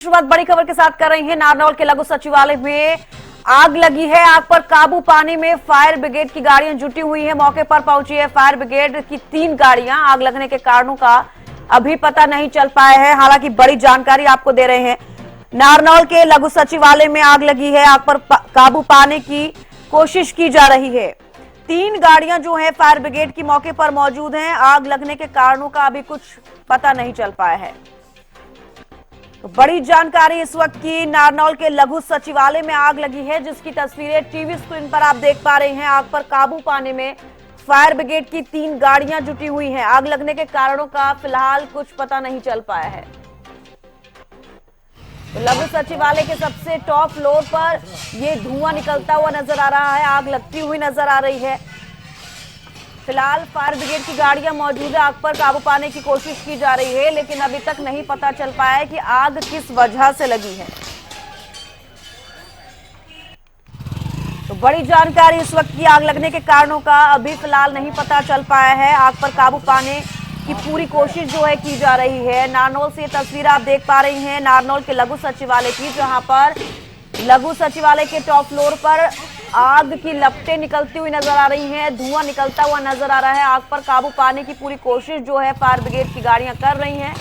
शुरुआत बड़ी खबर के साथ कर रही हैं। नारनौल के लघु सचिवालय में आग लगी है। आग पर काबू पाने में फायर ब्रिगेड की गाड़ियां जुटी हुई हैं। मौके पर पहुंची है फायर ब्रिगेड की 3 गाड़ियां। आग लगने के कारणों का अभी पता नहीं चल पाया है। हालांकि बड़ी जानकारी आपको दे रहे हैं। नारनौल के लघु सचिवालय में आग लगी है। आग पर काबू पाने की कोशिश की जा रही है। 3 गाड़ियां जो है फायर ब्रिगेड की मौके पर मौजूद हैं। आग लगने के कारणों का अभी कुछ पता नहीं चल पाया है। तो बड़ी जानकारी इस वक्त की, नारनौल के लघु सचिवालय में आग लगी है, जिसकी तस्वीरें टीवी स्क्रीन पर आप देख पा रहे हैं। आग पर काबू पाने में फायर ब्रिगेड की 3 गाड़ियां जुटी हुई हैं। आग लगने के कारणों का फिलहाल कुछ पता नहीं चल पाया है। तो लघु सचिवालय के सबसे टॉप फ्लोर पर यह धुआं निकलता हुआ नजर आ रहा है। आग लगती हुई नजर आ रही है। फिलहाल फायर ब्रिगेड की गाड़ियां मौजूद है। आग पर काबू पाने की कोशिश की जा रही है, लेकिन अभी तक नहीं पता चल पाया है कि आग किस वजह से लगी है। तो बड़ी जानकारी इस वक्त की, आग लगने के कारणों का अभी फिलहाल नहीं पता चल पाया है। आग पर काबू पाने की पूरी कोशिश जो है की जा रही है। नारनौल से ये तस्वीर आप देख पा रही हैं, नारनौल के लघु सचिवालय की, जहां पर लघु सचिवालय के टॉप फ्लोर पर आग की लपटें निकलती हुई नजर आ रही हैं। धुआं निकलता हुआ नजर आ रहा है। आग पर काबू पाने की पूरी कोशिश जो है फायर ब्रिगेड की गाड़ियां कर रही हैं।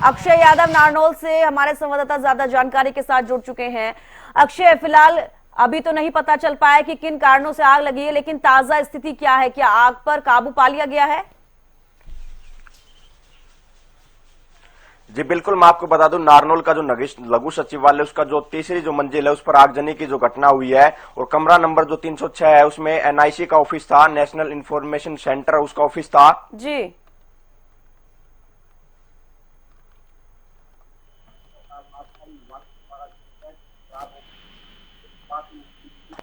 अक्षय यादव नारनौल से हमारे संवाददाता ज्यादा जानकारी के साथ जुड़ चुके हैं। अक्षय, फिलहाल अभी तो नहीं पता चल पाया कि किन कारणों से आग लगी है, लेकिन ताजा स्थिति क्या है? क्या आग पर काबू पा लिया गया है? जी बिल्कुल, मैं आपको बता दूं, नारनौल का जो लघु सचिवालय उसका जो तीसरी जो मंजिल है उस पर आगजनी की जो घटना हुई है, और कमरा नंबर जो 306 है उसमें एनआईसी का ऑफिस था, नेशनल इंफॉर्मेशन सेंटर उसका ऑफिस था जी।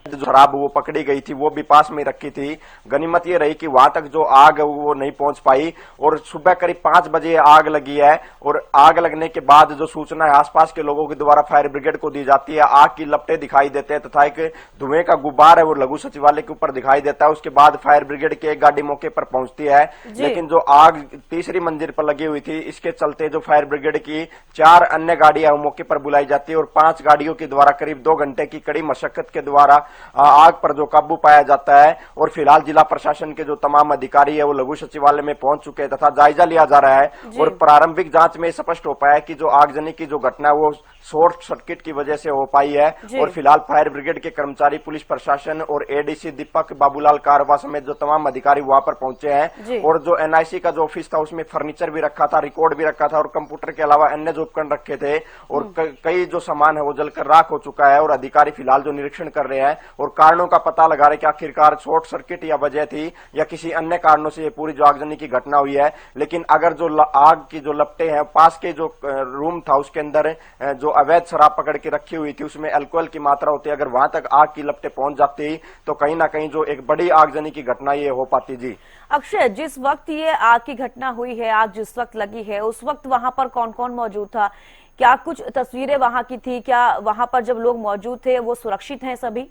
जो शराब वो पकड़ी गई थी वो भी पास में रखी थी। गनीमत ये रही कि वहां तक जो आग वो नहीं पहुंच पाई, और सुबह करीब 5 बजे आग लगी है। और आग लगने के बाद जो सूचना है आसपास के लोगों के द्वारा फायर ब्रिगेड को दी जाती है, आग की लपटें दिखाई देते हैं तथा एक धुएं का गुब्बार है वो लघु सचिवालय के ऊपर दिखाई देता है। उसके बाद फायर ब्रिगेड की एक गाड़ी मौके पर पहुंचती है, लेकिन जो आग तीसरी मंजिल पर लगी हुई थी, इसके चलते जो फायर ब्रिगेड की 4 अन्य गाड़ियां मौके पर बुलाई जाती है, और 5 गाड़ियों के द्वारा करीब 2 घंटे की कड़ी मशक्कत के द्वारा आग पर जो काबू पाया जाता है। और फिलहाल जिला प्रशासन के जो तमाम अधिकारी है वो लघु सचिवालय में पहुंच चुके हैं तथा जायजा लिया जा रहा है। और प्रारंभिक जांच में स्पष्ट हो पाया कि जो आगजनी की जो घटना है वो शॉर्ट सर्किट की वजह से हो पाई है। और फिलहाल फायर ब्रिगेड के कर्मचारी, पुलिस प्रशासन और एडीसी दीपक बाबूलाल कारवा समेत जो तमाम अधिकारी वहां पर पहुंचे हैं। और जो एनआईसी का जो ऑफिस था उसमें फर्नीचर भी रखा था, रिकॉर्ड भी रखा था, और कंप्यूटर के अलावा अन्य जो उपकरण रखे थे, और कई जो सामान है वो जलकर राख हो चुका है। और अधिकारी फिलहाल जो निरीक्षण कर रहे हैं और कारणों का पता लगा रहे कि आखिरकार शॉर्ट सर्किट या वजह थी या किसी अन्य कारणों से ये पूरी जो आगजनी की घटना हुई है। लेकिन अगर जो आग की जो लपटें हैं, पास के जो रूम था उसके अंदर जो अवैध शराब पकड़ के रखी हुई थी उसमें अल्कोहल की मात्रा होती है, अगर वहां तक आग की लपटें पहुंच जाती तो कहीं ना कहीं जो एक बड़ी आगजनी की घटना ये हो पाती। जी अक्षय, जिस वक्त ये आग की घटना हुई है, आग जिस वक्त लगी है, उस वक्त वहां पर कौन कौन मौजूद था? क्या कुछ तस्वीरें वहां की थी? क्या वहां पर जब लोग मौजूद थे वो सुरक्षित हैं सभी?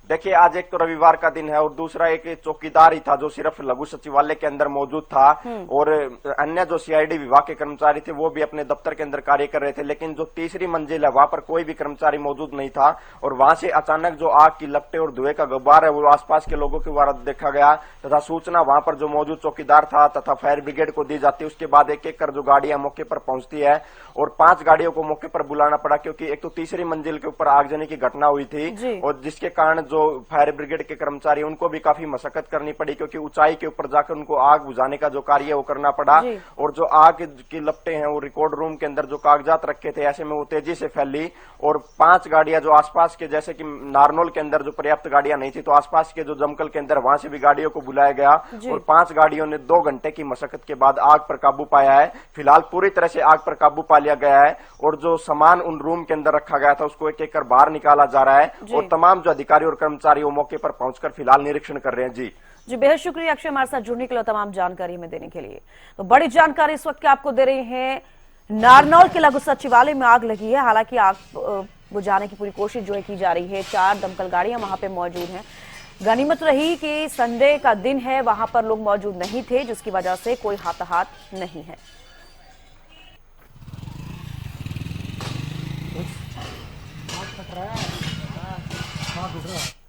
देखिए, आज एक तो रविवार का दिन है और दूसरा एक चौकीदार ही था जो सिर्फ लघु सचिवालय के अंदर मौजूद था, और अन्य जो सीआईडी विभाग के कर्मचारी थे वो भी अपने दफ्तर के अंदर कार्य कर रहे थे। लेकिन जो तीसरी मंजिल है वहां पर कोई भी कर्मचारी मौजूद नहीं था, और वहां से अचानक जो आग की लपटें और धुएं का गुब्बार है वो आसपास के लोगों के द्वारा देखा गया तथा सूचना वहां पर जो मौजूद चौकीदार था तथा फायर ब्रिगेड को दी जाती है। उसके बाद एक एक कर जो गाड़ियां मौके पर पहुंचती है, और 5 गाड़ियों को मौके पर बुलाना पड़ा, क्योंकि एक तो तीसरी मंजिल के ऊपर आगजनी की घटना हुई थी, और जिसके कारण जो फायर ब्रिगेड के कर्मचारी उनको भी काफी मशक्कत करनी पड़ी, क्योंकि ऊंचाई के ऊपर जाकर उनको आग बुझाने का जो कार्य है वो करना पड़ा। और जो आग की लपटें हैं वो रिकॉर्ड रूम के अंदर जो कागजात रखे थे ऐसे में वो तेजी से फैली, और 5 गाड़ियां जो आसपास के, जैसे कि नारनौल के अंदर जो पर्याप्त गाड़ियां नहीं थी तो आसपास के जो जमकल के अंदर वहां से भी गाड़ियों को बुलाया गया, और 5 गाड़ियों ने 2 घंटे की मशक्कत के बाद आग पर काबू पाया है। फिलहाल पूरी तरह से आग पर काबू पा लिया गया है, और जो सामान उन रूम के अंदर रखा गया था उसको एक एक कर बाहर निकाला जा रहा है, और तमाम जो अधिकारी और कर्मचारी वो मौके पर पहुंचकर फिलहाल निरीक्षण कर रहे हैं। जी बेहद शुक्रिया अक्षय, हमारे साथ जुड़ने के लिए, तमाम जानकारी हमें देने के लिए। तो बड़ी जानकारी इस वक्त की आपको दे रहे हैं। नारनौल के लघु सचिवालय में आग लगी है। हालांकि आग बुझाने की पूरी कोशिश जो है की जा रही है। 4 दमकल गाड़ियां वहां पे मौजूद हैं। गनीमत रही कि संडे का दिन है, वहां पर लोग मौजूद नहीं थे, जिसकी वजह से कोई हाथाहाथ नहीं है। हाथ कट रहा है, हाथ उठ रहा है।